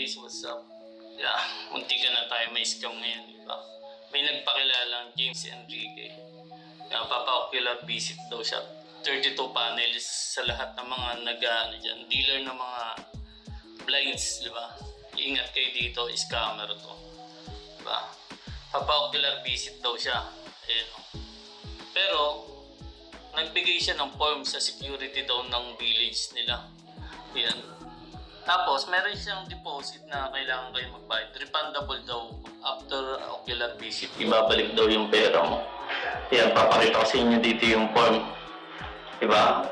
guys, what's up? Yeah, munti ka na tayo may scam ngayon, di ba? May nagpakilalang James Enrique. Papa-ocular visit daw siya. 32 panels sa lahat ng mga dyan, dealer ng mga blinds, di ba? Ingat kayo dito, scammer to. Di ba? Papa-ocular visit daw siya. Ayan. Pero, nagbigay siya ng form sa security daw ng village nila. Yan. Tapos, meron siyang deposit na kailangan kayo magbayad. Refundable daw after ocular visit. Ibabalik daw yung pera mo. Yan, papakita ko sa inyo dito yung form. Diba?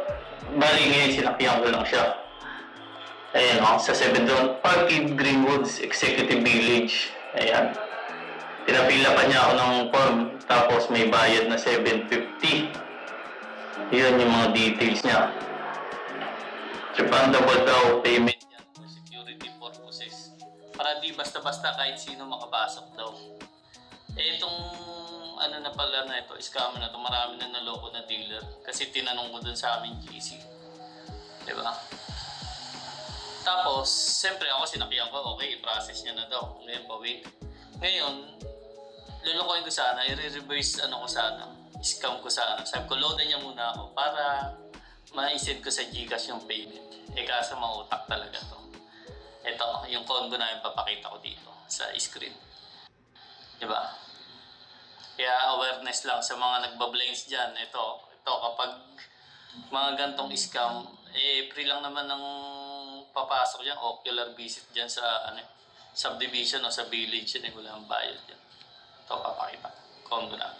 Bali ngayon, sinakyan ko lang siya. Ayan o, sa 7 Doon Parkid Greenwoods Executive Village. Ayan. Pinapila pa niya ako ng form. Tapos may bayad na 750. Yun yung mga details niya. Refundable daw payment yan for security purposes. Para di basta-basta kahit sino makapasok daw. Itong ano na pala na ito, scam na ito, marami na naloko na dealer. Kasi tinanong ko dun sa aming GC. Diba? Tapos, siyempre ako sinakyan ko, okay, i-process niya na daw. Ngayon pa, wait. Ngayon, lulukoyin ko sana, i-reverse ko sana, scam ko sana. Sabi ko, loadan niya muna ako para ma-send ko sa Gcash yung payment. Kaso mautak talaga to. Ito, yung combo na yung papakita ko dito sa screen. Diba? Kaya awareness lang sa mga nagbablinds dyan. Ito kapag mga gantong scam, free lang naman ng papasok dyan, ocular visit dyan sa subdivision o sa village yun, walang bayad dyan. Ito papakita. Combo na.